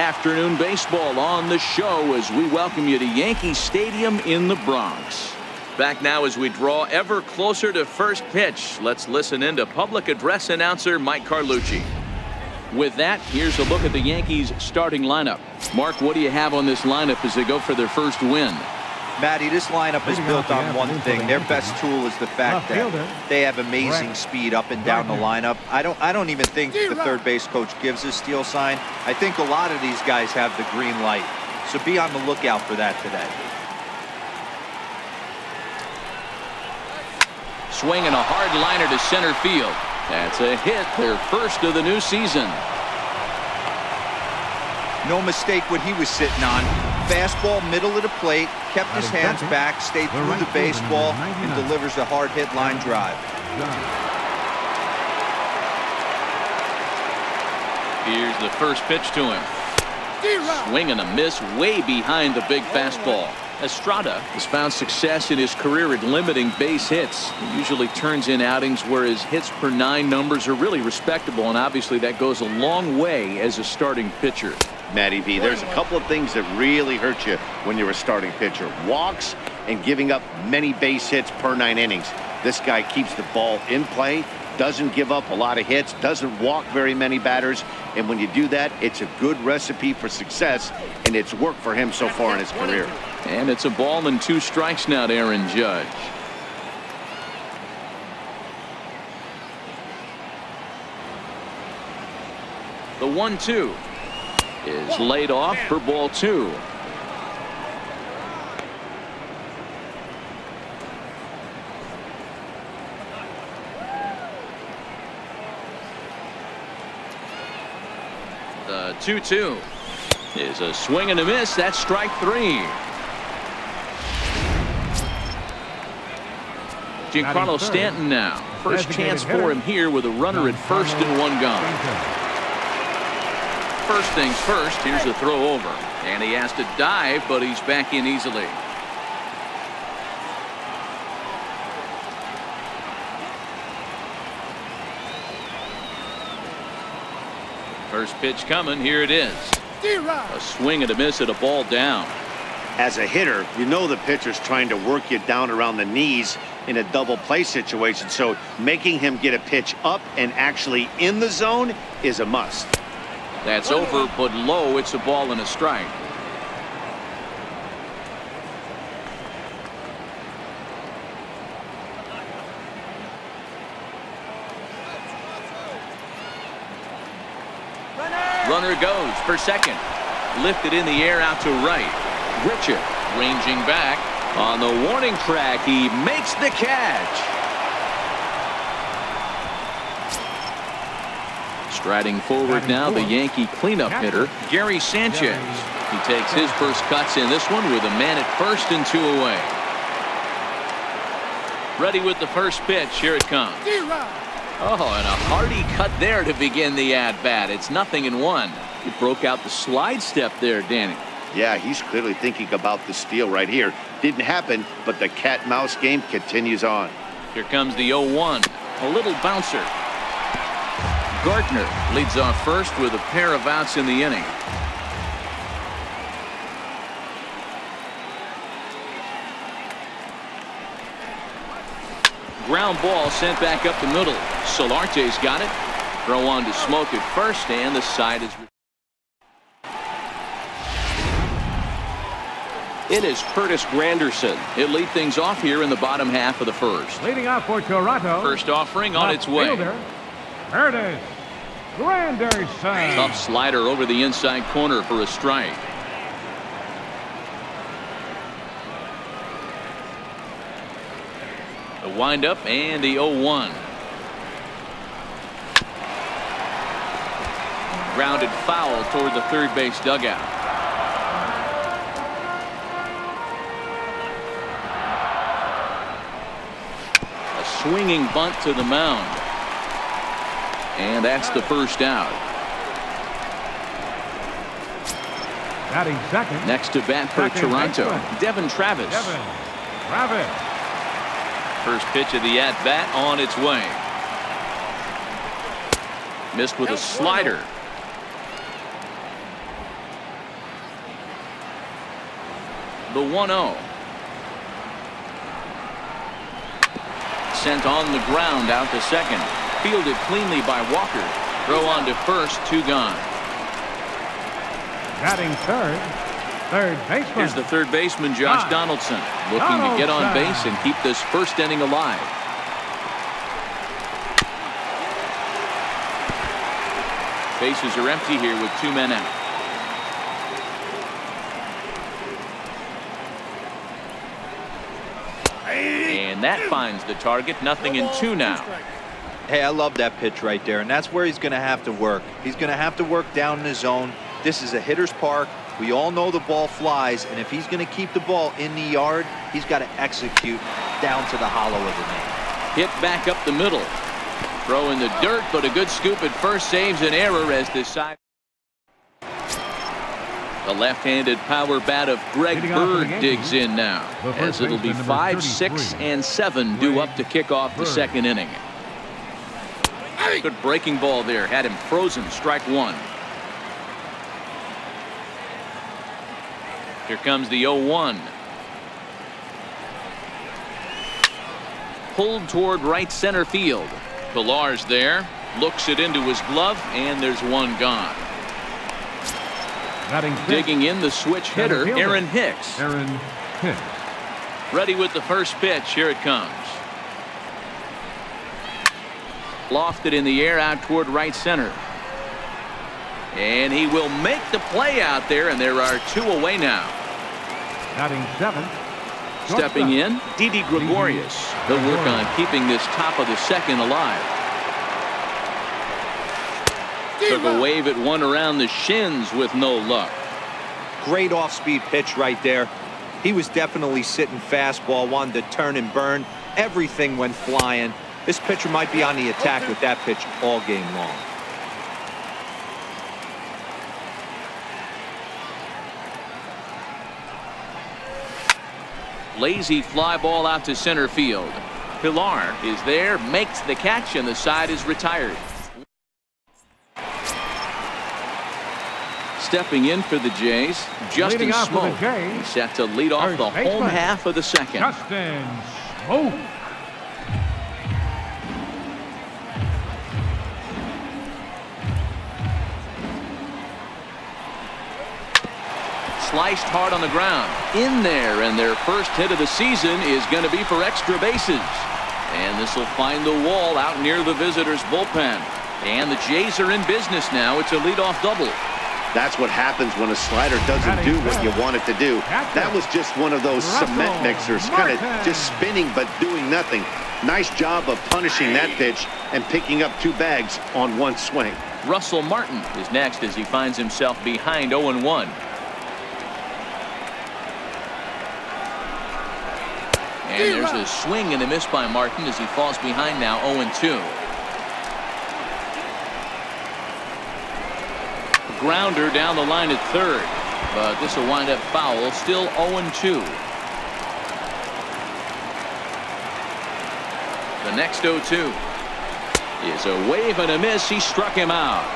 Afternoon baseball on the show as we welcome you to Yankee Stadium in the Bronx. Back now as we draw ever closer to first pitch. Let's listen in to public address announcer Mike Carlucci. With that, here's a look at the Yankees starting lineup. Mark, what do you have on this lineup as they go for their first win? Matty, this lineup is built on one thing. Their best tool is the fact that they have amazing speed up and down the lineup. I don't even think the third base coach gives a steal sign. I think a lot of these guys have the green light. So be on the lookout for that today. Swinging a hard liner to center field. That's a hit, their first of the new season. No mistake what he was sitting on. Fastball, middle of the plate, kept his hands back, stayed through the baseball, and delivers a hard hit line drive. Here's the first pitch to him. Swing and a miss way behind the big fastball. Estrada has found success in his career at limiting base hits. He usually turns in outings where his hits per 9 numbers are really respectable, and obviously that goes a long way as a starting pitcher. Matty V, there's a couple of things that really hurt you when you're a starting pitcher. Walks and giving up many base hits per 9 innings. This guy keeps the ball in play, doesn't give up a lot of hits, doesn't walk very many batters, and when you do that, it's a good recipe for success, and it's worked for him so far in his career. And it's a ball and 2 strikes now to Aaron Judge. The 1-2 is laid off for ball 2. The 2-2 is a swing and a miss. That's strike 3. Giancarlo Stanton now. First chance for him here with a runner at first and 1 gone. First things first, here's a throw over. And he has to dive, but he's back in easily. First pitch coming, here it is. A swing and a miss at a ball down. As a hitter, you know the pitcher's trying to work you down around the knees in a double play situation, so making him get a pitch up and actually in the zone is a must. That's over, but low. It's a ball and a strike. Runner goes for second. Lifted in the air out to right. Richard ranging back on the warning track. He makes the catch. Striding forward now, the Yankee cleanup hitter, Gary Sanchez. He takes his first cuts in this one with a man at first and 2 away. Ready with the first pitch. Here it comes. Oh, and a hearty cut there to begin the at-bat. It's 0-1. He broke out the slide step there, Danny. Yeah, he's clearly thinking about the steal right here. Didn't happen, but the cat-mouse game continues on. Here comes the 0-1. A little bouncer. Gardner leads off first with a pair of outs in the inning. Ground ball sent back up the middle. Solarte's got it. Throw on to Smoke at first, and the side is. It is Curtis Granderson. He'll lead things off here in the bottom half of the first. Leading off for Toronto. First offering on its way. Curtis Granderson. Tough slider over the inside corner for a strike. The windup and the 0-1. Grounded foul toward the third base dugout. A swinging bunt to the mound. And that's the first out. Batting second. Next to bat for Toronto, Devin Travis. First pitch of the at-bat on its way. Missed with a slider. The 1-0. Sent on the ground out to second. Fielded cleanly by Walker. Throw on to first, 2 gone. Batting third baseman. Here's the third baseman, Josh Donaldson, looking to get on base and keep this first inning alive. Bases are empty here with 2 men out. And that finds the target. 0-2 now. Hey, I love that pitch right there, and that's where he's going to have to work. He's going to have to work down in the zone. This is a hitter's park. We all know the ball flies, and if he's going to keep the ball in the yard, he's got to execute down to the hollow of the knee. Hit back up the middle. Throw in the dirt, but a good scoop at first saves an error as this side. The left-handed power bat of Greg Bird digs in now, as it'll be 5, 6, and 7 due up to kick off the second inning. Good breaking ball there, had him frozen. Strike 1. Here comes the 0-1. Pulled toward right center field. Pilar's there, looks it into his glove, and there's 1 gone. Digging in the switch hitter, Aaron Hicks. Ready with the first pitch. Here it comes. Lofted in the air out toward right center. And he will make the play out there, and there are 2 away now. Batting 7. Stepping in, Didi Gregorius. He'll work on keeping this top of the second alive. Took a wave at one around the shins with no luck. Great off-speed pitch right there. He was definitely sitting fastball, wanted to turn and burn. Everything went flying. This pitcher might be on the attack with that pitch all game long. Lazy fly ball out to center field. Pilar is there, makes the catch, and the side is retired. Stepping in for the Jays, Justin Smoke. He's set to lead off the home half of the second. Justin Smoke. Sliced hard on the ground. In there, and their first hit of the season is going to be for extra bases. And this will find the wall out near the visitors' bullpen. And the Jays are in business now. It's a leadoff double. That's what happens when a slider doesn't do what you want it to do. That was just one of those cement mixers, kind of just spinning but doing nothing. Nice job of punishing that pitch and picking up 2 bags on 1 swing. Russell Martin is next as he finds himself behind 0-1. And there's a swing and a miss by Martin as he falls behind now 0-2. Grounder down the line at third, but this will wind up foul. Still 0-2. The next 0-2 is a wave and a miss. He struck him out.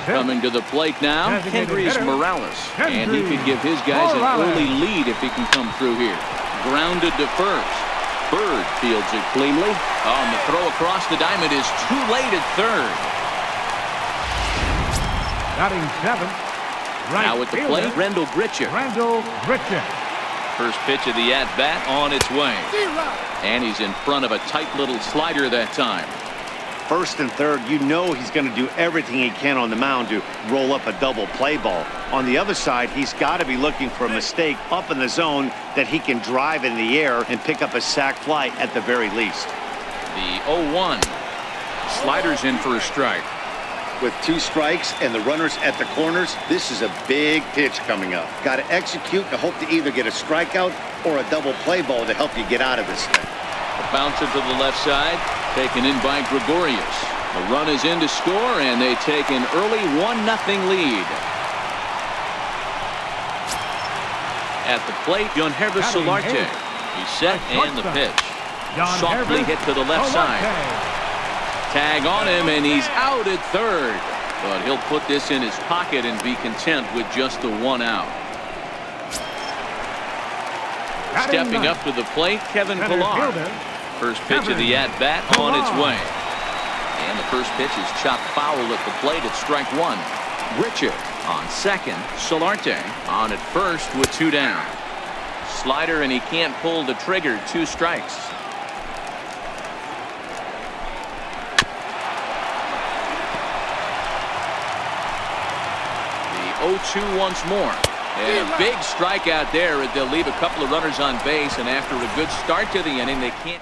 Coming to the plate now, Henry's Morales, and he could give his guys an early lead if he can come through here. Grounded to first. Bird fields it cleanly. On the throw across the diamond is too late at third. Batting 7. Now at the plate, Rendell Grichuk. First pitch of the at-bat on its way. And he's in front of a tight little slider that time. First and third, you know he's going to do everything he can on the mound to roll up a double play ball. On the other side, he's got to be looking for a mistake up in the zone that he can drive in the air and pick up a sac fly at the very least. The 0-1. Sliders in for a strike. With 2 strikes and the runners at the corners, this is a big pitch coming up. Got to execute to hope to either get a strikeout or a double play ball to help you get out of this thing. A bouncer to the left side, taken in by Gregorius. The run is in to score, and they take an early 1-0 lead. At the plate, Yankees Solarte. He's set and the pitch. Softly hit to the left side. Tag on him, and he's out at third. But he'll put this in his pocket and be content with just the 1 out. Stepping up to the plate, Kevin Pillar. First pitch of the at-bat on its way. And the first pitch is chopped foul at the plate at strike 1. Richard on second. Solarte on at first with 2 down. Slider, and he can't pull the trigger. 2 strikes. The 0-2 once more. And a big strikeout there. They'll leave a couple of runners on base, and after a good start to the inning, they can't.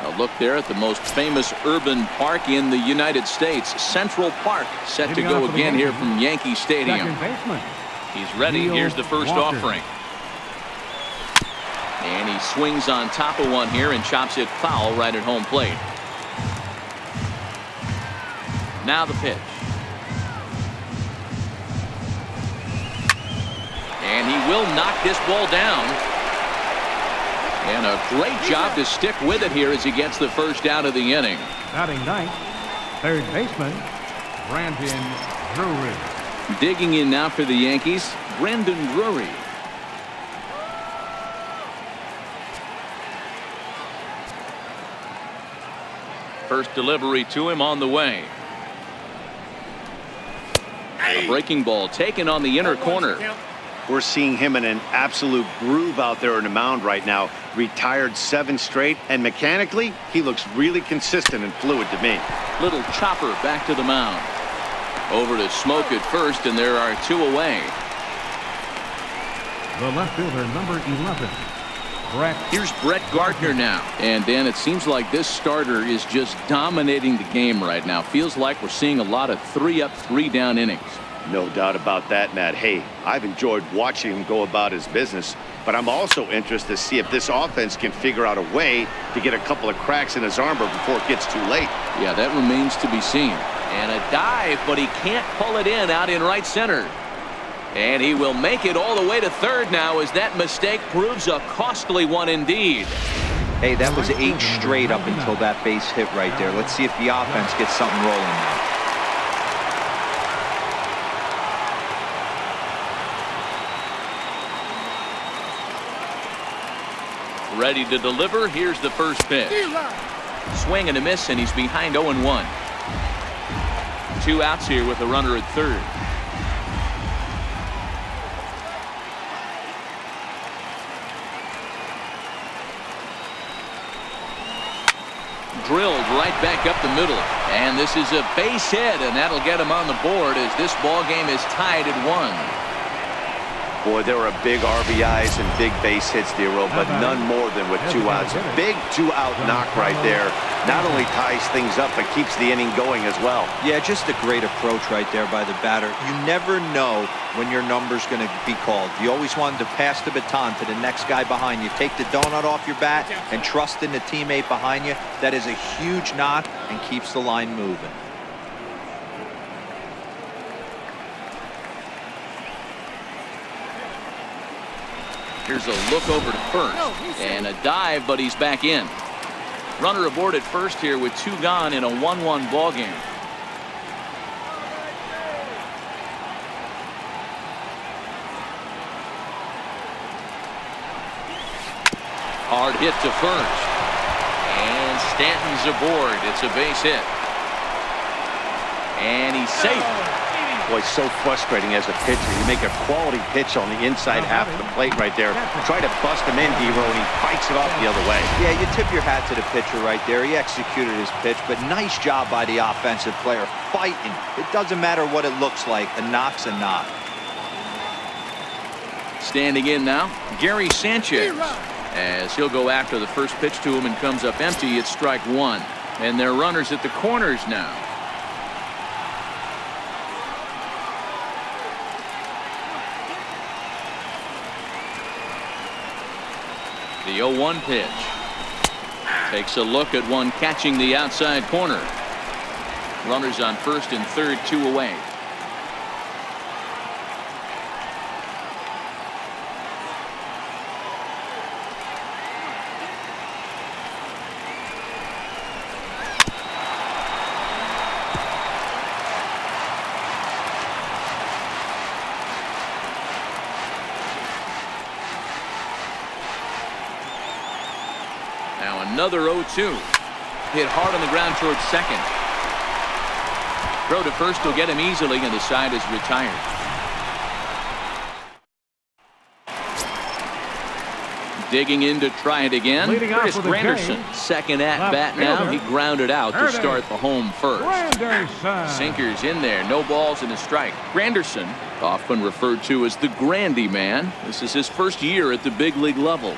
A look there at the most famous urban park in the United States, Central Park, set to go again here from Yankee Stadium. He's ready. Here's the first offering. And he swings on top of one here and chops it foul right at home plate. Now the pitch. And he will knock this ball down. And a great job to stick with it here as he gets the first out of the inning. Batting ninth, third baseman, Brandon Drury. Digging in now for the Yankees, Brandon Drury. First delivery to him on the way. A breaking ball taken on the inner corner. We're seeing him in an absolute groove out there on the mound right now. Retired 7 straight, and mechanically, he looks really consistent and fluid to me. Little chopper back to the mound. Over to Smoke at first, and there are 2 away. The left fielder, number 11, Brett. Here's Brett Gardner now. And Dan, it seems like this starter is just dominating the game right now. Feels like we're seeing a lot of 3-up, 3-down innings. No doubt about that, Matt. Hey, I've enjoyed watching him go about his business, but I'm also interested to see if this offense can figure out a way to get a couple of cracks in his armor before it gets too late. Yeah, that remains to be seen. And a dive, but he can't pull it in out in right center. And he will make it all the way to third now as that mistake proves a costly one indeed. Hey, that was 8 straight up until that base hit right there. Let's see if the offense gets something rolling now. Ready to deliver. Here's the first pitch. Swing and a miss, and he's behind 0-1. 2 outs here with a runner at third. Drilled right back up the middle, and this is a base hit, and that'll get him on the board as this ball game is tied at 1. Boy, there were big RBIs and big base hits, Dero, but none more than with 2 outs. Big 2-out knock right there. Not only ties things up, but keeps the inning going as well. Yeah, just a great approach right there by the batter. You never know when your number's going to be called. You always wanted to pass the baton to the next guy behind you. Take the donut off your bat and trust in the teammate behind you. That is a huge knock and keeps the line moving. Here's a look over to first, and a dive, but he's back in. Runner aboard at first here with 2 gone in a 1-1 ball game. Hard hit to first, and Stanton's aboard. It's a base hit, and he's safe. Boy, so frustrating as a pitcher. You make a quality pitch on the inside half of the plate right there. Try to bust him in, Dero, and he fights it off the other way. Yeah, you tip your hat to the pitcher right there. He executed his pitch, but nice job by the offensive player fighting. It doesn't matter what it looks like. A knock's a knock. Standing in now, Gary Sanchez, as he'll go after the first pitch to him and comes up empty. It's strike 1, and they're runners at the corners now. The 0-1 pitch. Takes a look at one catching the outside corner. Runners on first and third, 2 away. Now another 0-2. Hit hard on the ground towards second. Throw to first will get him easily, and the side is retired. Digging in to try it again. Chris Granderson, second at bat now. He grounded out to start the home first. Sinkers in there, no balls and a strike. Granderson, often referred to as the Grandy Man. This is his first year at the big league level.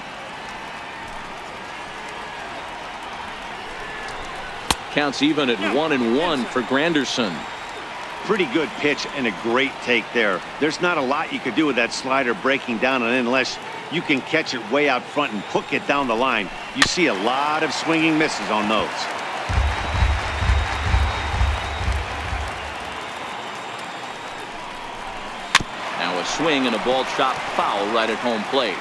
Counts even at 1-1 for Granderson. Pretty good pitch and a great take there. There's not a lot you could do with that slider breaking down and in unless you can catch it way out front and hook it down the line. You see a lot of swinging misses on those. Now a swing and a ball chopped foul right at home plate.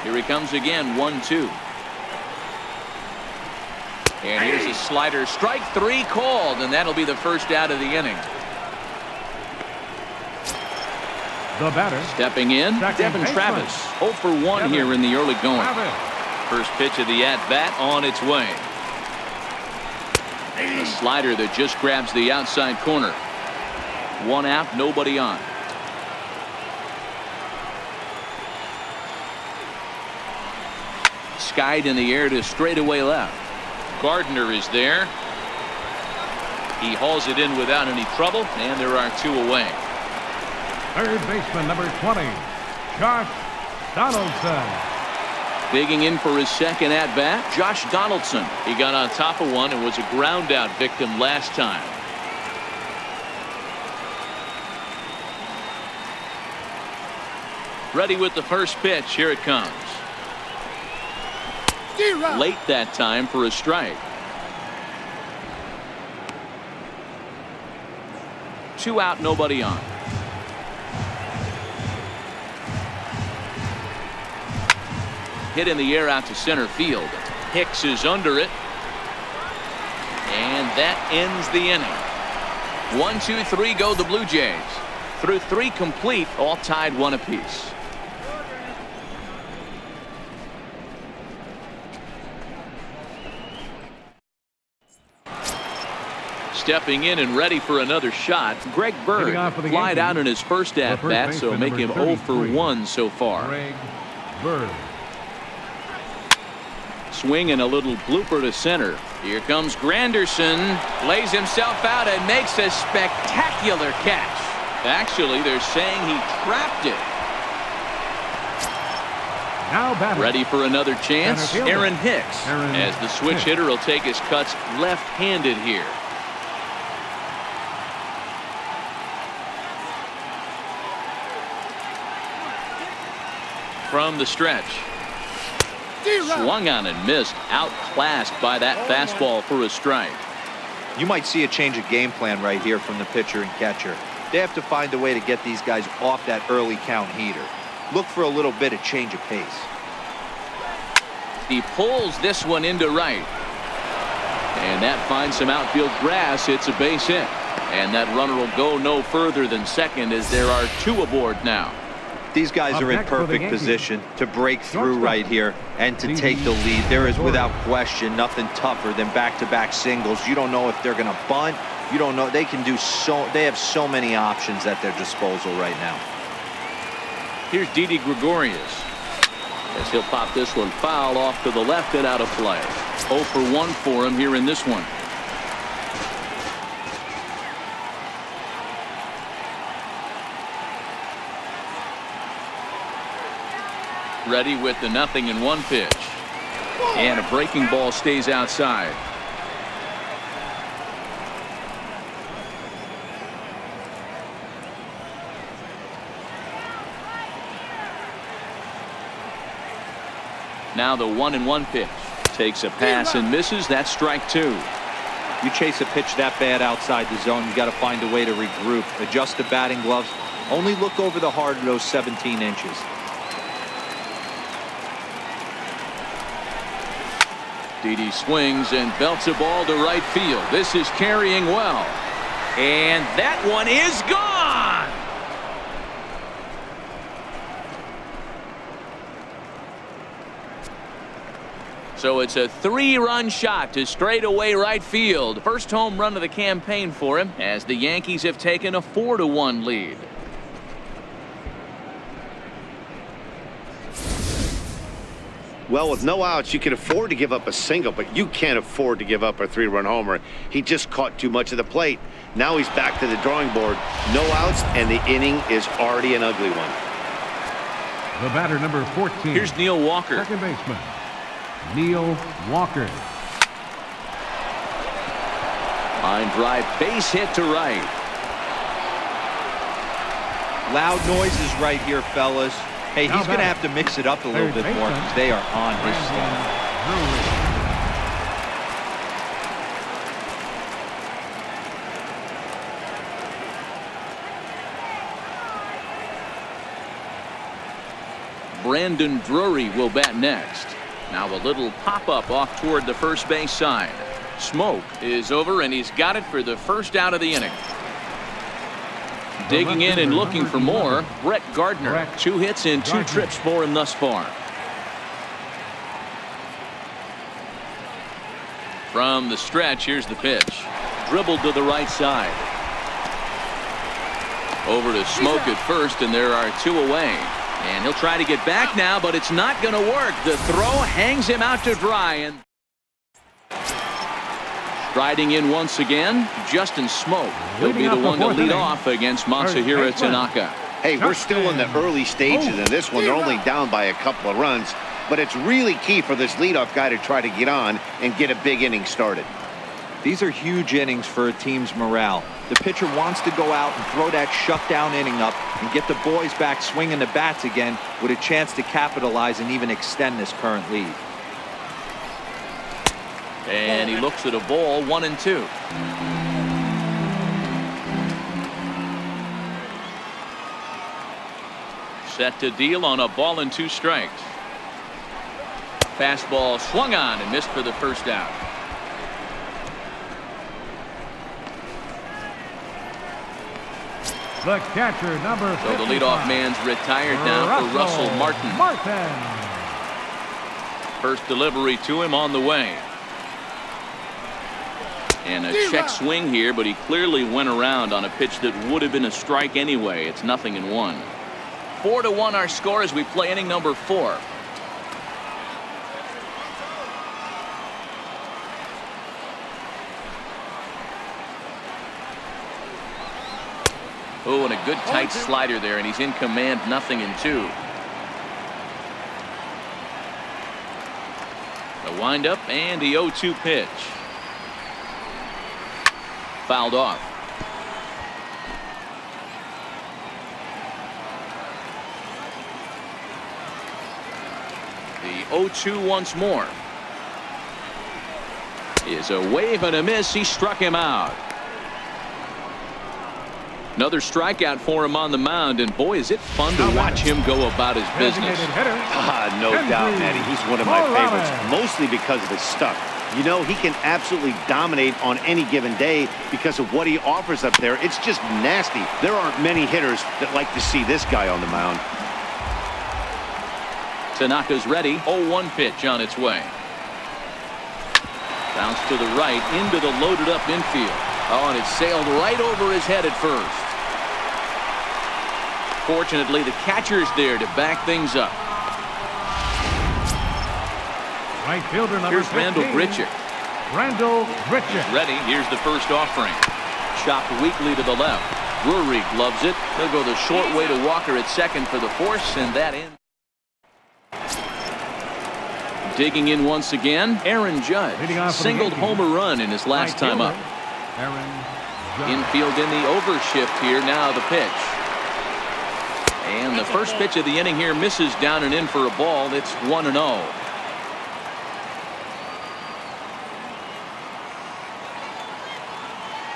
Here he comes again, 1-2. And here's a slider. Strike three called, and that'll be the first out of the inning. The batter. Stepping in, Devin Travis. 0 for 1 here in the early going. First pitch of the at-bat on its way. A slider that just grabs the outside corner. One out, nobody on. Skied in the air to straightaway left. Gardner is there. He hauls it in without any trouble, and there are two away. Third baseman number 20, Josh Donaldson. Digging in for his second at bat, Josh Donaldson. He got on top of one and was a ground out victim last time. Ready with the first pitch. Here it comes. Late that time for a strike. 2 out, nobody on. Hit in the air out to center field. Hicks is under it. And that ends the inning. 1, 2, 3 go the Blue Jays. Through 3 complete, all tied 1 apiece. Stepping in and ready for another shot, Greg Bird flied out in his first at-bat, so make him 0 for 1 so far. Greg Bird. Swing and a little blooper to center. Here comes Granderson, lays himself out and makes a spectacular catch. Actually, they're saying he trapped it. Now batting. Ready for another chance, Aaron Hicks, as the switch hitter will take his cuts left-handed here. From the stretch. Swung on and missed, outclassed by that fastball for a strike. You might see a change of game plan right here from the pitcher and catcher. They have to find a way to get these guys off that early count heater. Look for a little bit of change of pace. He pulls this one into right. And that finds some outfield grass. It's a base hit. And that runner will go no further than second as there are 2 aboard now. These guys are in perfect position to break through right here and to take the lead. There is without question nothing tougher than back-to-back singles. You don't know if they're going to bunt. You don't know. They can do so. They have so many options at their disposal right now. Here's Didi Gregorius as he'll pop this one foul off to the left and out of play. 0 for 1 for him here in this one. Ready with the 0-1 pitch. And a breaking ball stays outside. Now the 1-1 pitch. Takes a pass and misses. That's strike 2. You chase a pitch that bad outside the zone, you got to find a way to regroup. Adjust the batting gloves. Only look over the heart of those 17 inches. Didi swings and belts a ball to right field. This is carrying well. And that one is gone. So it's a 3-run shot to straightaway right field. First home run of the campaign for him as the Yankees have taken a 4-1 lead. Well, with no outs, you can afford to give up a single, but you can't afford to give up a 3-run homer. He just caught too much of the plate. Now he's back to the drawing board. No outs, and the inning is already an ugly one. The batter, number 14. Here's Neil Walker. Second baseman, Neil Walker. Line drive, base hit to right. Loud noises right here, fellas. Hey, he's going to have to mix it up a little bit more because they are on his stand. Brandon Drury will bat next. Now a little pop-up off toward the first base side. Smoke is over, and he's got it for the first out of the inning. Digging in and looking for more, Brett Gardner. 2 hits and 2 trips for him thus far. From the stretch, here's the pitch. Dribbled to the right side. Over to Smoke at first, and there are 2 away. And he'll try to get back now, but it's not going to work. The throw hangs him out to dry. And striding in once again, Justin Smoke. He'll be the one to lead off against Masahiro Tanaka. Hey, we're still in the early stages of this one. They're only down by a couple of runs, but it's really key for this leadoff guy to try to get on and get a big inning started. These are huge innings for a team's morale. The pitcher wants to go out and throw that shutdown inning up and get the boys back swinging the bats again with a chance to capitalize and even extend this current lead. And he looks at a ball, 1-2. Set to deal on a ball and 2 strikes. Fastball swung on and missed for the first out. The catcher, number 55. So the leadoff man's retired now for Russell Martin. First delivery to him on the way. And a check swing here, but he clearly went around on a pitch that would have been a strike anyway. It's 0-1. 4-1 our score as we play inning number 4. Oh, and a good tight slider there, and he's in command, 0-2. The windup and the 0-2 pitch. Fouled off. The 0-2 once more. Is a wave and a miss. He struck him out. Another strikeout for him on the mound, and boy, is it fun to watch him go about his business. No doubt, Matty. He's one of my favorites, mostly because of his stuff. You know, he can absolutely dominate on any given day because of what he offers up there. It's just nasty. There aren't many hitters that like to see this guy on the mound. Tanaka's ready. 0-1 pitch on its way. Bounce to the right into the loaded up infield. Oh, and it sailed right over his head at first. Fortunately, the catcher's there to back things up. Right fielder number Here's Randall 15. Grichuk. Randall Grichuk. Ready. Here's the first offering. Chopped weakly to the left. Drury gloves it. He'll go the short way to Walker at second for the force, and that in. Digging in once again, Aaron Judge singled homer run in his last time up. Infield in the overshift here. Now the pitch. And the first pitch of the inning here misses down and in for a ball. It's 1-0.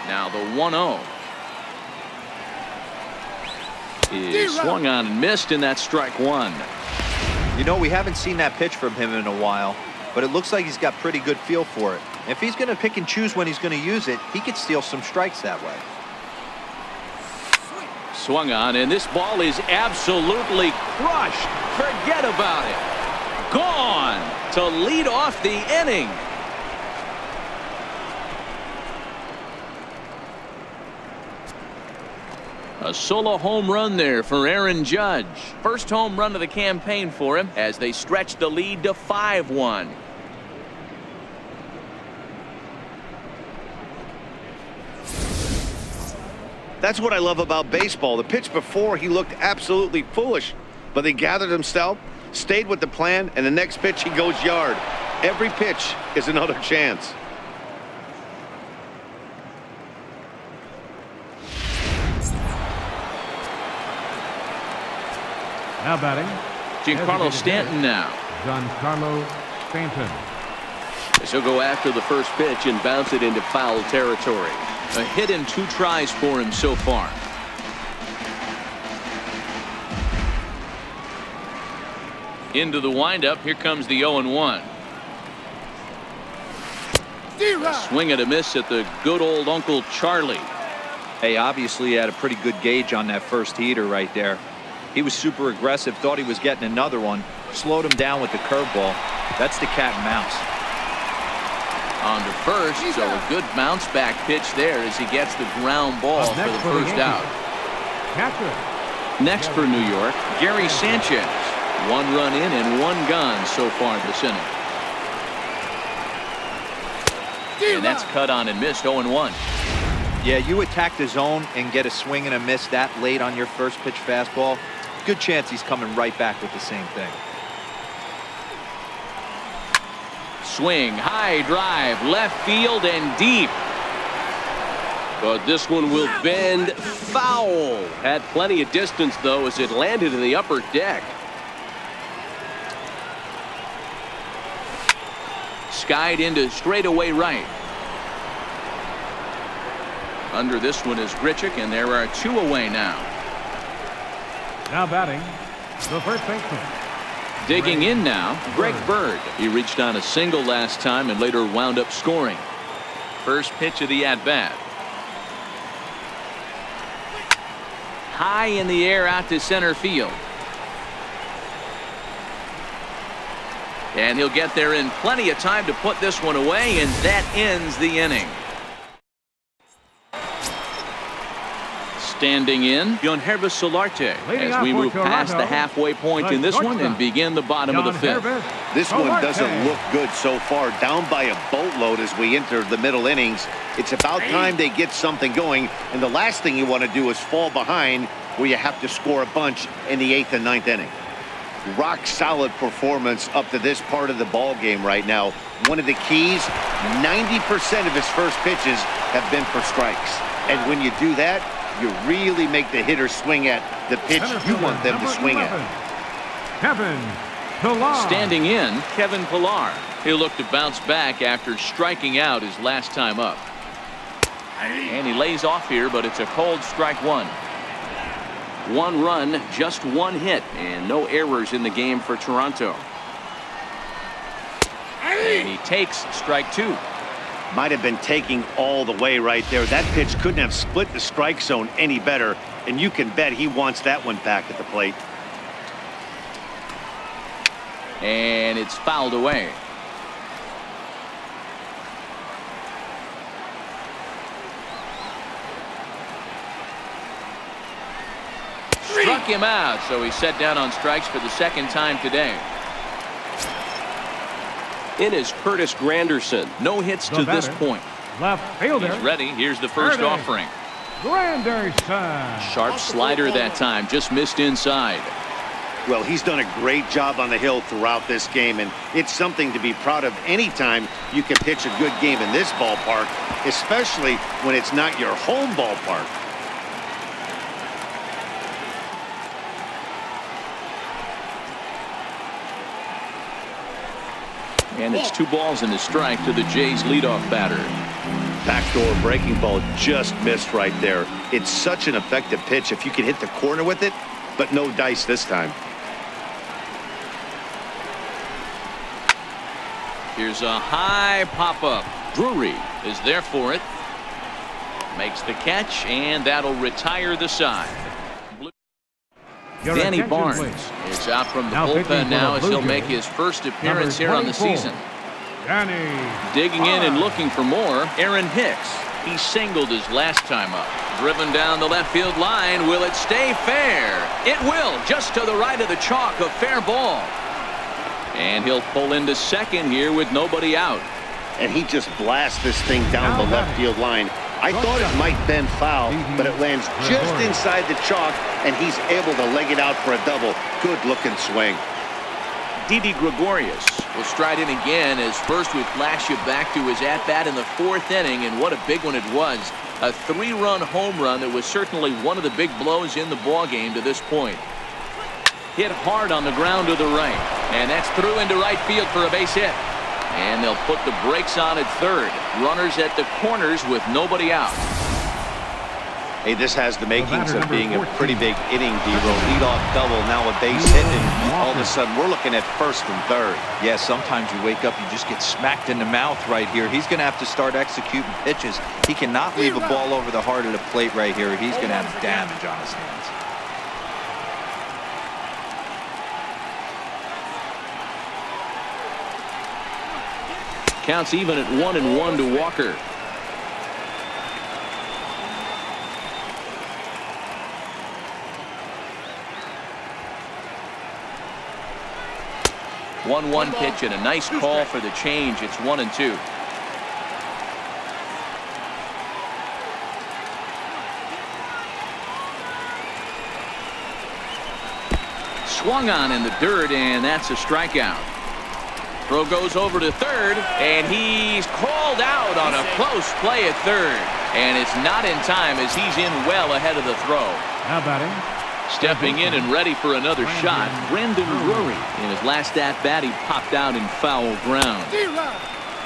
Now the 1-0 is swung on and missed, and that's strike 1. You know, we haven't seen that pitch from him in a while. but it looks like he's got pretty good feel for it. If he's going to pick and choose when he's going to use it, he could steal some strikes that way. Swung on, and this ball is absolutely crushed. Forget about it. Gone to lead off the inning. A solo home run there for Aaron Judge. First home run of the campaign for him as they stretch the lead to 5-1. That's what I love about baseball. The pitch before, he looked absolutely foolish, but he gathered himself, stayed with the plan, and the next pitch he goes yard. Every pitch is another chance. Now batting, Giancarlo Stanton now. Giancarlo Stanton. As he'll go after the first pitch and bounce it into foul territory. A hit in 2 tries for him so far. Into the windup. Here comes the 0-1. A swing and a miss at the good old Uncle Charlie. Hey, obviously he had a pretty good gauge on that first heater right there. He was super aggressive, thought he was getting another one, slowed him down with the curveball. That's the cat and mouse. On to first, so a good bounce back pitch there as he gets the ground ball for the first out. Catcher. Next for New York, Gary Sanchez. 1 run in and 1 gone so far this inning. And that's cut on and missed. 0-1. Yeah, you attack the zone and get a swing and a miss that late on your first pitch fastball. Good chance he's coming right back with the same thing. Swing, high drive, left field and deep. But this one will bend foul. Had plenty of distance though as it landed in the upper deck. Skied into straightaway right. Under this one is Grichuk, and there are 2 away now. Now batting, the first baseman. Digging in now, Greg Bird. He reached on a single last time and later wound up scoring. First pitch of the at-bat. High in the air out to center field. And he'll get there in plenty of time to put this one away, and that ends the inning. Standing in, Yankees Solarte as we move past the halfway point in this one and begin the bottom of the 5th. This one doesn't look good so far. Down by a boatload as we enter the middle innings. It's about time they get something going, and the last thing you want to do is fall behind where you have to score a bunch in the 8th and 9th inning. Rock solid performance up to this part of the ball game right now. One of the keys, 90% of his first pitches have been for strikes, and when you do that, you really make the hitter swing at the pitch you want them to swing at. Kevin Pillar. Standing in, Kevin Pillar. He'll look to bounce back after striking out his last time up. And he lays off here, but it's a cold strike 1. 1 run, just 1 hit, and no errors in the game for Toronto. And he takes strike 2. Might have been taking all the way right there. That pitch couldn't have split the strike zone any better, and you can bet he wants that one back at the plate. And it's fouled away. Struck him out, so he's set down on strikes for the 2nd time today. In is Curtis Granderson. No hits to this point. Left fielder. He's ready. Here's the first offering. Granderson. Sharp slider that time. Just missed inside. Well, he's done a great job on the hill throughout this game, and it's something to be proud of anytime you can pitch a good game in this ballpark, especially when it's not your home ballpark. And it's 2 balls and a strike to the Jays leadoff batter. Backdoor breaking ball just missed right there. It's such an effective pitch if you can hit the corner with it, but no dice this time. Here's a high pop-up. Drury is there for it. Makes the catch, and that'll retire the side. Danny Barnes is out from the bullpen now as he'll make his first appearance here on the season. Digging in and looking for more, Aaron Hicks. He singled his last time up. Driven down the left field line. Will it stay fair? It will, just to the right of the chalk, a fair ball. And he'll pull into second here with nobody out. And he just blasts this thing down the left field line. I thought it might bend foul, but it lands just inside the chalk, and he's able to leg it out for a double. Good-looking swing. Didi Gregorius will stride in again as first we flash you back to his at-bat in the 4th inning, and what a big one it was. A 3-run home run that was certainly one of the big blows in the ballgame to this point. Hit hard on the ground to the right, and that's through into right field for a base hit. And they'll put the brakes on at third. Runners at the corners with nobody out. Hey, this has the makings of being a pretty big inning, D-Row. Leadoff double, now a base hit, and all of a sudden we're looking at first and third. Yeah, sometimes you wake up, you just get smacked in the mouth right here. He's going to have to start executing pitches. He cannot leave a ball over the heart of the plate right here. He's going to have damage on his hands. Counts even at 1-1 to Walker. One pitch and a nice call for the change. It's 1-2. Swung on in the dirt, and that's a strikeout. Throw goes over to third, and he's called out on a close play at third. And it's not in time as he's in well ahead of the throw. Now batting. Stepping in and ready for another shot, Brandon Drury. In his last at-bat, he popped out in foul ground.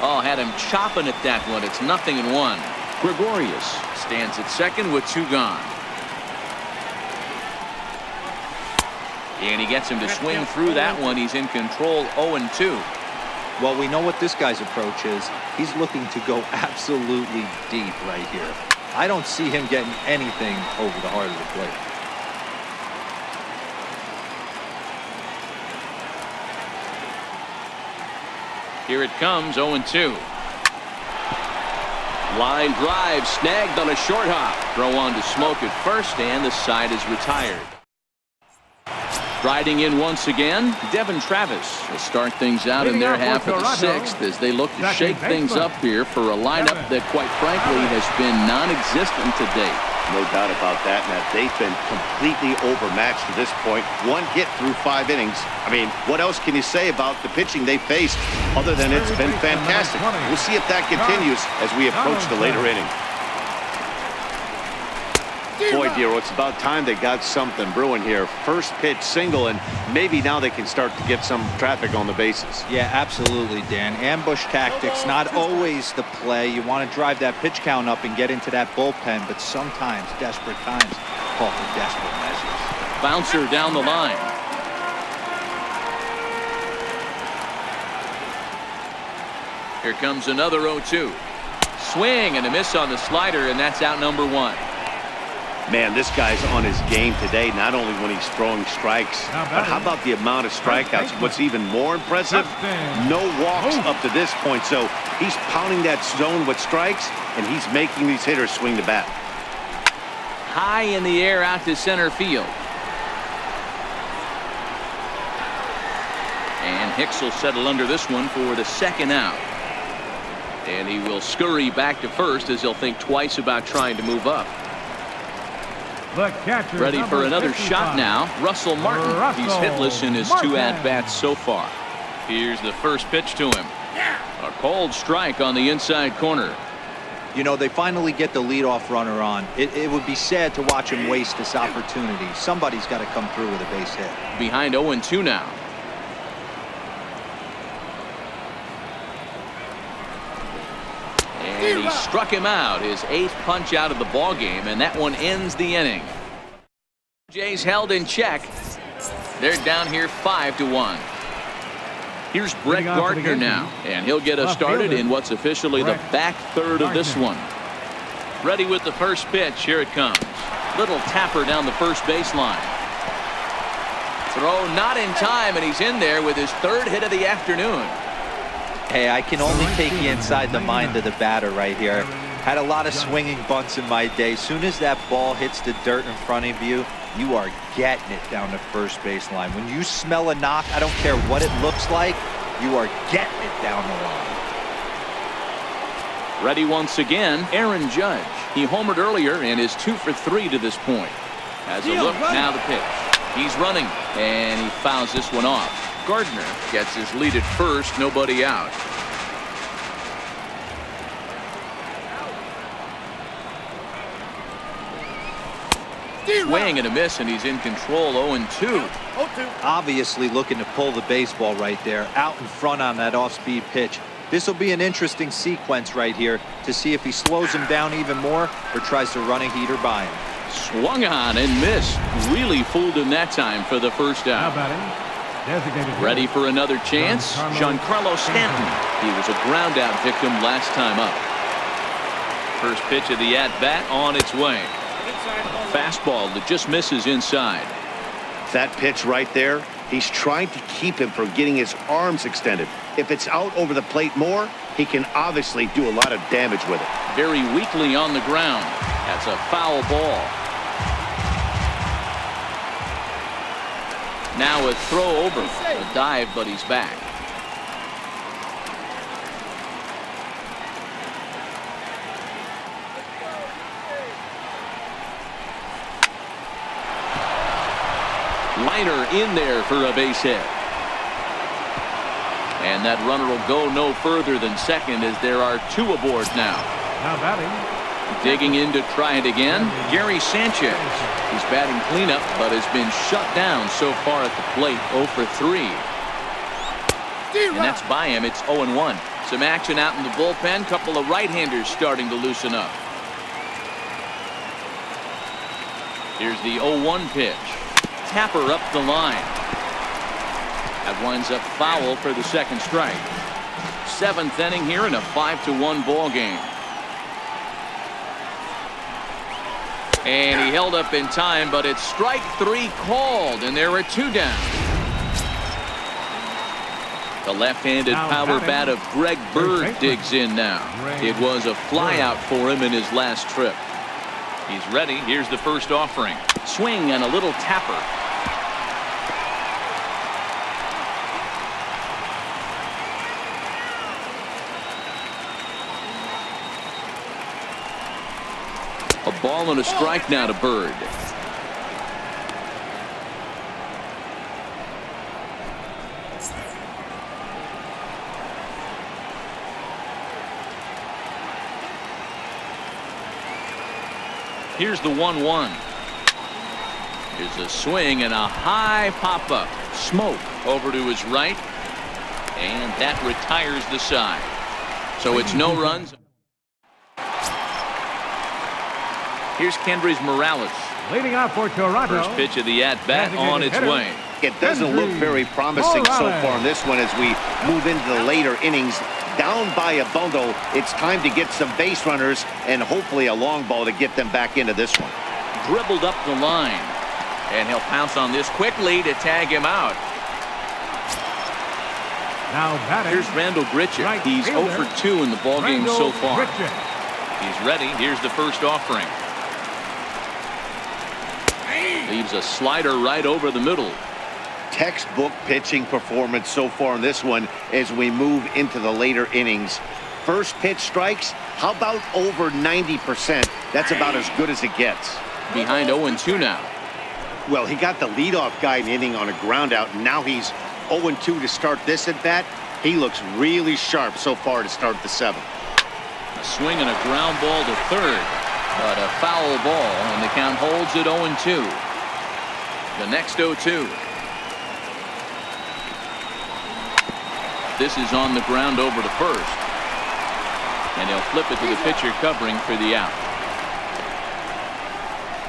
Oh, had him chopping at that one. It's 0-1. Gregorius stands at second with 2 gone. And he gets him to swing through that one. He's in control, 0-2. Well, we know what this guy's approach is. He's looking to go absolutely deep right here. I don't see him getting anything over the heart of the plate. Here it comes, 0-2. Line drive snagged on a short hop. Throw on to Smoke at first, and the side is retired. Riding in once again, Devin Travis will start things out in their half of the 6th as they look to shake things up here for a lineup that, quite frankly, has been non-existent to date. No doubt about that, Matt. They've been completely overmatched to this point. 1 hit through 5 innings. I mean, what else can you say about the pitching they faced other than it's been fantastic? We'll see if that continues as we approach the later inning. Boy, Dero, it's about time they got something brewing here. First pitch single, and maybe now they can start to get some traffic on the bases. Yeah, absolutely, Dan. Ambush tactics, not always the play. You want to drive that pitch count up and get into that bullpen, but sometimes desperate times call for desperate measures. Bouncer down the line. Here comes another 0-2. Swing and a miss on the slider, and that's out number 1. Man, this guy's on his game today, not only when he's throwing strikes, but how about the amount of strikeouts? What's even more impressive, no walks up to this point. So he's pounding that zone with strikes, and he's making these hitters swing the bat. High in the air out to center field. And Hicks will settle under this one for the 2nd out. And he will scurry back to first as he'll think twice about trying to move up. Ready for another shot now. Russell Martin. He's hitless in his 2 at-bats so far. Here's the first pitch to him. A cold strike on the inside corner. You know, they finally get the leadoff runner on. It would be sad to watch him waste this opportunity. Somebody's got to come through with a base hit. Behind 0-2 now. And he struck him out, his 8th punch out of the ball game, and that one ends the inning. Jays held in check. They're down here 5-1. Here's Brett Gardner now, and he'll get us started in what's officially the back third of this one. Ready with the first pitch. Here it comes. Little tapper down the first baseline. Throw not in time, and he's in there with his third hit of the afternoon. Hey, I can only take you inside the mind of the batter right here. Had a lot of swinging bunts in my day. Soon as that ball hits the dirt in front of you, you are getting it down the first baseline. When you smell a knock, I don't care what it looks like, you are getting it down the line. Ready once again, Aaron Judge. He homered earlier and is 2 for 3 to this point. Has a look, now the pitch. He's running, and he fouls this one off. Gardner gets his lead at first, nobody out. Swing and a miss, and he's in control. 0-2. Obviously looking to pull the baseball right there, out in front on that off-speed pitch. This will be an interesting sequence right here to see if he slows him down even more or tries to run a heater by him. Swung on and missed. Really fooled him that time for the first out. Ready for another chance? Giancarlo Stanton. He was a ground out victim last time up. First pitch of the at-bat on its way. Fastball that just misses inside. That pitch right there, he's trying to keep him from getting his arms extended. If it's out over the plate more, he can obviously do a lot of damage with it. Very weakly on the ground. That's a foul ball. Now a throw over. A dive, but he's back. Liner in there for a base hit. And that runner will go no further than second as there are 2 aboard now. Now batting. Digging in to try it again, Gary Sanchez. He's batting cleanup, but has been shut down so far at the plate. 0 for 3. And that's by him. It's 0-1. Some action out in the bullpen. Couple of right-handers starting to loosen up. Here's the 0-1 pitch. Tapper up the line. That winds up foul for the second strike. 7th inning here in a 5-1 ball game. And he held up in time, but it's strike 3 called, and there are 2 down. The left-handed power bat of Greg Bird digs in now. It was a flyout for him in his last trip. He's ready. Here's the first offering. Swing and a little tapper. A ball and a strike now to Bird. Here's the 1-1. Here's a swing and a high pop-up. Smoke over to his right. And that retires the side. So it's no runs. Here's Kendrys Morales. Leading off for Toronto. First pitch of the at-bat on its way. It doesn't look very promising so far in this one as we move into the later innings. Down by a bundle, it's time to get some base runners and hopefully a long ball to get them back into this one. Dribbled up the line. And he'll pounce on this quickly to tag him out. Now batting. Here's Randall Grichuk. He's 0 for 2 in the ballgame so far. He's ready. Here's the first offering. Leaves a slider right over the middle. Textbook pitching performance so far in this one as we move into the later innings. First pitch strikes, how about over 90%? That's about as good as it gets. Behind 0-2 now. Well, he got the leadoff guy in the inning on a ground out, and now he's 0-2 to start this at bat. He looks really sharp so far to start the 7th. A swing and a ground ball to third, but a foul ball, and the count holds at 0-2. The next 0-2. This is on the ground over to first. And he'll flip it to the pitcher covering for the out.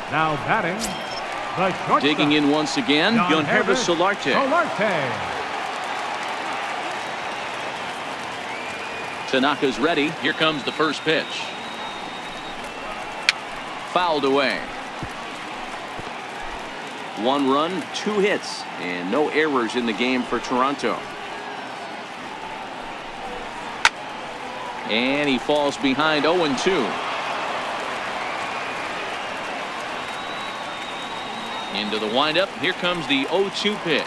Now batting. The shortstop. Digging in once again, Yankees Solarte. Tanaka's ready. Here comes the first pitch. Fouled away. 1 run, 2 hits, and no errors in the game for Toronto. And he falls behind 0-2. Into the windup. Here comes the 0-2 pitch.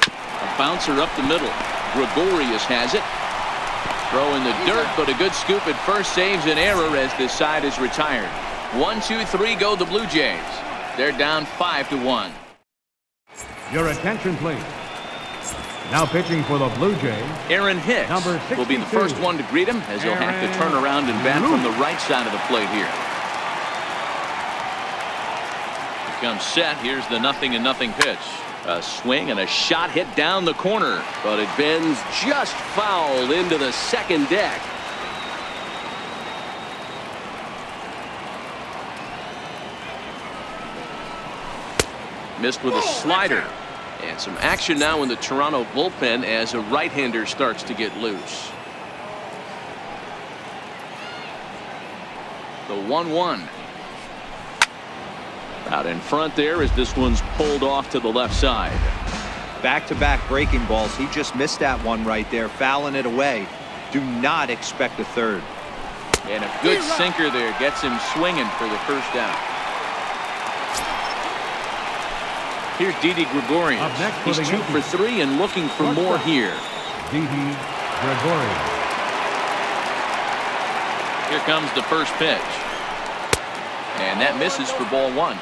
A bouncer up the middle. Gregorius has it. Throw in the dirt, but a good scoop at first saves an error as this side is retired. 1, 2, 3 go the Blue Jays. They're down 5-1. Your attention, please. Now pitching for the Blue Jays, Aaron Hicks number will be the 62. first one to greet him as he'll have to turn around and bat from the right side of the plate here. He comes set. Here's the 0-0 pitch. A swing and a shot hit down the corner, but it bends just foul into the second deck. Missed with a slider. And some action now in the Toronto bullpen as a right-hander starts to get loose. The 1-1. Out in front there as this one's pulled off to the left side. Back-to-back breaking balls. He just missed that one right there, fouling it away. Do not expect a third. And a good sinker there gets him swinging for the first out. Here's Didi Gregorius. Up next for He's the 2 for 3 and looking for more here. Didi Gregorius. Here comes the first pitch. And that misses for ball 1.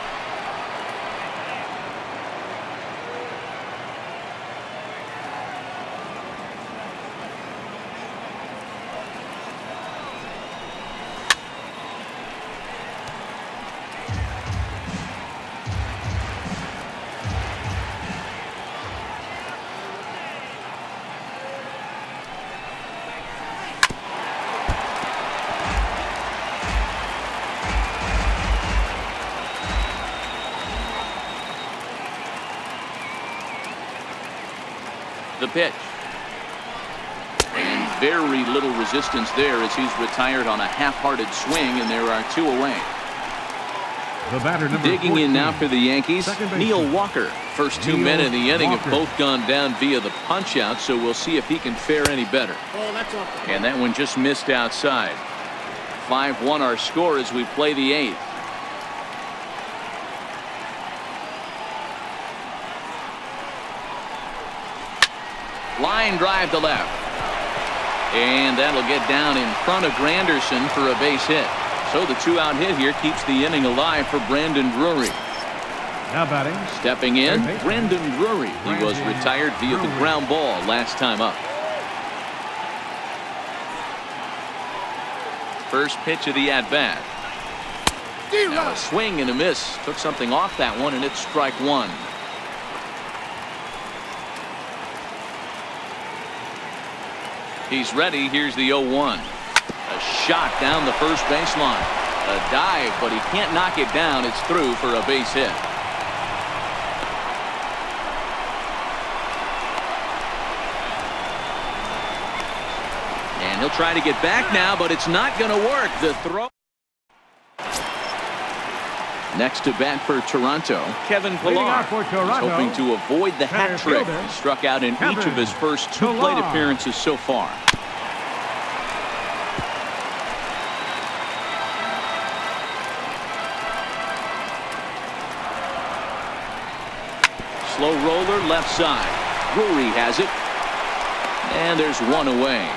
The pitch. And very little resistance there as he's retired on a half-hearted swing, and there are 2 away. The batter number Digging 14. in now for the Yankees, Second baseman. Neil Walker. First 2 men in the inning Walker. have both gone down via the punch-out, so we'll see if he can fare any better. And that one just missed outside. 5-1 our score as we play the 8th. Line drive to left. And that'll get down in front of Granderson for a base hit. So the 2-out hit here keeps the inning alive for Brandon Drury. Now batting. Stepping in, Third baseman. Brandon Drury. He was retired via the ground ball last time up. First pitch of the at-bat. Now a swing and a miss. Took something off that one, and it's strike 1. He's ready. Here's the 0-1. A shot down the first baseline. A dive, but he can't knock it down. It's through for a base hit. And he'll try to get back now, but it's not going to work. The throw. Next to bat for Toronto, Kevin Leading Pillar. off for Toronto, He's hoping to avoid the hat center trick. fielder, He struck out in each of his first 2 Pillar. plate appearances so far. Slow roller left side. Drury has it. And there's 1 away.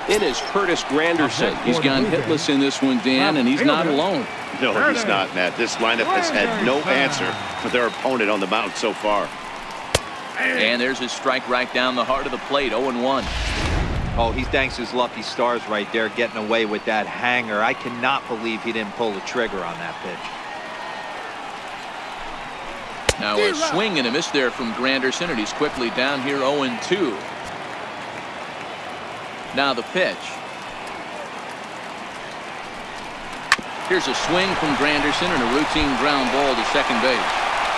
It is Curtis Granderson. He's gone hitless in this one, Dan, and he's not alone. No, he's not, Matt. This lineup has had no answer for their opponent on the mound so far. And there's his strike right down the heart of the plate, 0-1. Oh, he thanks his lucky stars right there, getting away with that hanger. I cannot believe he didn't pull the trigger on that pitch. Now a swing and a miss there from Granderson, and he's quickly down here 0-2. Now the pitch. Here's a swing from Granderson and a routine ground ball to second base.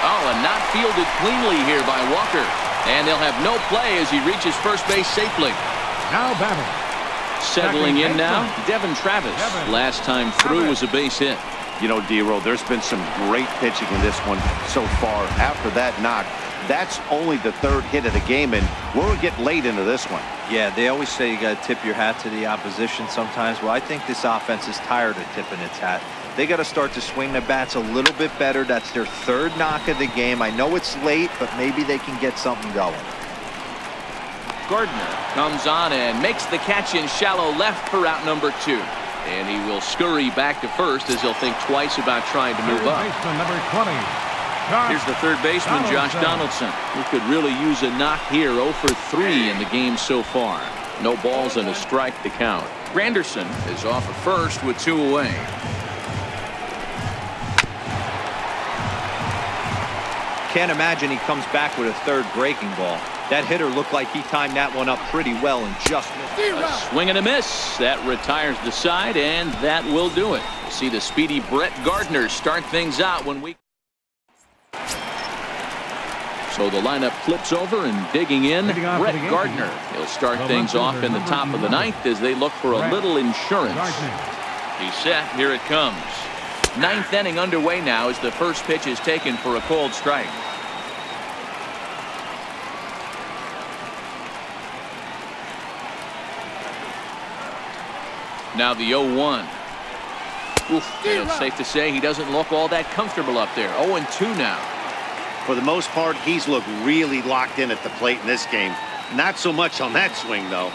Oh, and not fielded cleanly here by Walker. And they'll have no play as he reaches first base safely. Now batting. Settling in now, Devin Travis. Last time through was a base hit. You know, D-Roll, there's been some great pitching in this one so far. After that knock, that's only the third hit of the game, and we're getting late into this one. Yeah, they always say you got to tip your hat to the opposition sometimes. Well, I think this offense is tired of tipping its hat. They got to start to swing the bats a little bit better. That's their third knock of the game. I know it's late, but maybe they can get something going. Gardner comes on and makes the catch in shallow left for out number 2. And he will scurry back to first as he'll think twice about trying to move up. Number 20. Here's the third baseman, Josh Donaldson, who could really use a knock here. 0 for 3 in the game so far. No balls and a strike to count. Granderson is off at first with 2 away. Can't imagine he comes back with a third breaking ball. That hitter looked like he timed that one up pretty well and just missed. A swing and a miss. That retires the side, and that will do it. We'll see the speedy Brett Gardner start things out when we... So the lineup flips over and digging in, Brett Gardner. He'll start things off in the top of the ninth as they look for a little insurance. He's set. Here it comes. Ninth inning underway now as the first pitch is taken for a cold strike. Now the 0-1. It's safe to say he doesn't look all that comfortable up there. 0-2 now. For the most part, he's looked really locked in at the plate in this game. Not so much on that swing, though.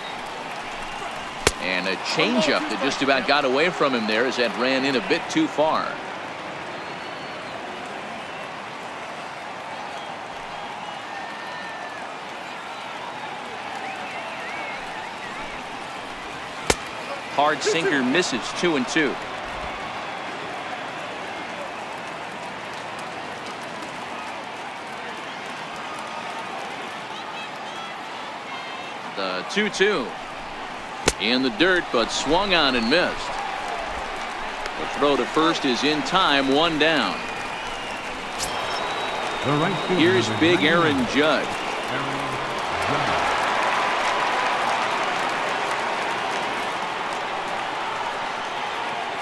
And a changeup that just about got away from him there as that ran in a bit too far. Hard sinker misses. 2-2. The 2-2 in the dirt, but swung on and missed. The throw to first is in time. 1 down. Here's big Aaron Judge.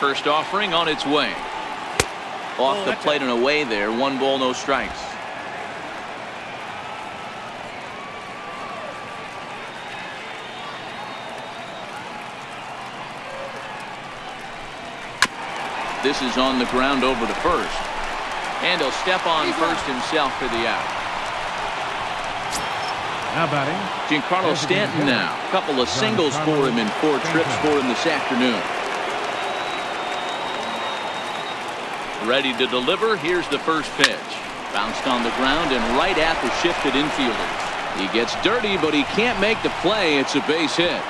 First offering on its way. Off the plate and away there. 1 ball, no strikes. This is on the ground over to first. And he'll step on first himself for the out. Now batting. Giancarlo Stanton now. A couple of singles for him in 4 trips for him this afternoon. Ready to deliver. Here's the first pitch. Bounced on the ground and right at the shifted infielders. He gets dirty, but he can't make the play. It's a base hit.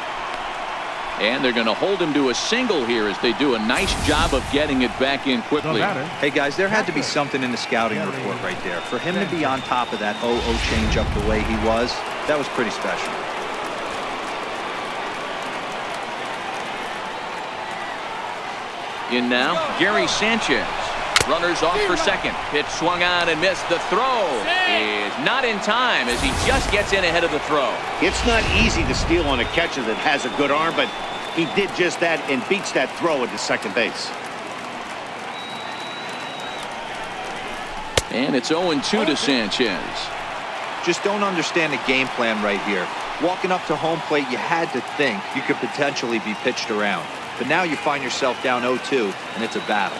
And they're going to hold him to a single here as they do a nice job of getting it back in quickly. Hey, guys, there had to be something in the scouting report right there. For him to be on top of that 0-0 changeup the way he was, that was pretty special. In now, Gary Sanchez. Runners off for second. Pitch swung on and missed. The throw is not in time as he just gets in ahead of the throw. It's not easy to steal on a catcher that has a good arm, but he did just that and beats that throw into second base. And it's 0-2 to Sanchez. Just don't understand the game plan right here. Walking up to home plate, you had to think you could potentially be pitched around. But now you find yourself down 0-2, and it's a battle.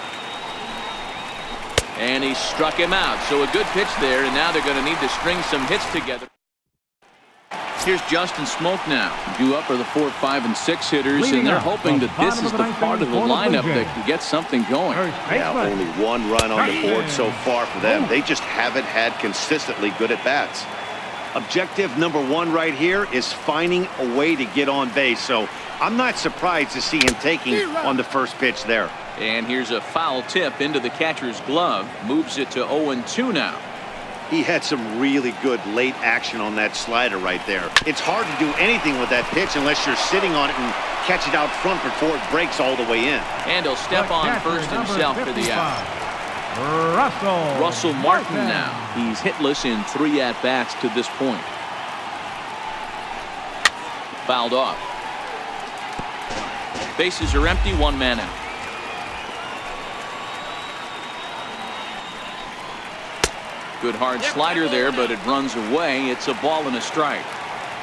And he struck him out. So a good pitch there, and now they're going to need to string some hits together. Here's Justin Smoke now. Due up are the 4, 5, and 6 hitters, and they're hoping that this is the part of the lineup that can get something going. Yeah, only 1 run on the board so far for them. They just haven't had consistently good at-bats. Objective number 1 right here is finding a way to get on base. So I'm not surprised to see him taking on the first pitch there. And here's a foul tip into the catcher's glove. Moves it to 0-2 now. He had some really good late action on that slider right there. It's hard to do anything with that pitch unless you're sitting on it and catch it out front before it breaks all the way in. And he'll step on first himself for the out. Russell Martin now. He's hitless in 3 at-bats to this point. Fouled off. Bases are empty, 1 man out. Good hard slider there, but it runs away. It's a ball and a strike.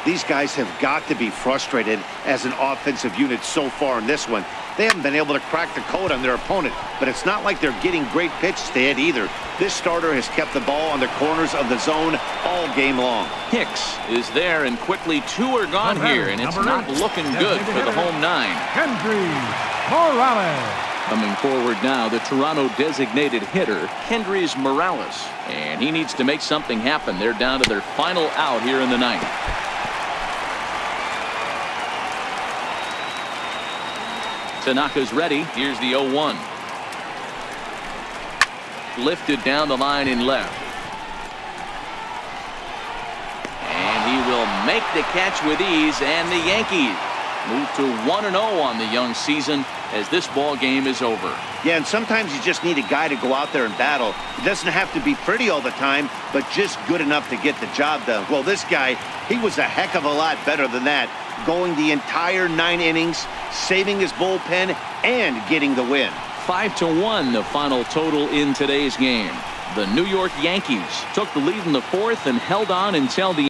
These guys have got to be frustrated as an offensive unit so far in this one. They haven't been able to crack the code on their opponent, but it's not like they're getting great pitches to hit either. This starter has kept the ball on the corners of the zone all game long. Hicks is there, and quickly 2 are gone here, and it's not looking good for the home 9. Kendrys Morales. Coming forward now, the Toronto designated hitter, Kendrys Morales. And he needs to make something happen. They're down to their final out here in the 9th. Tanaka's ready. Here's the 0-1. Lifted down the line in left. And he will make the catch with ease, and the Yankees move to 1-0 on the young season as this ball game is over. Yeah, and sometimes you just need a guy to go out there and battle. It doesn't have to be pretty all the time, but just good enough to get the job done. Well, this guy, he was a heck of a lot better than that, going the entire 9 innings, saving his bullpen, and getting the win. 5-1 the final total in today's game. The New York Yankees took the lead in the 4th and held on until the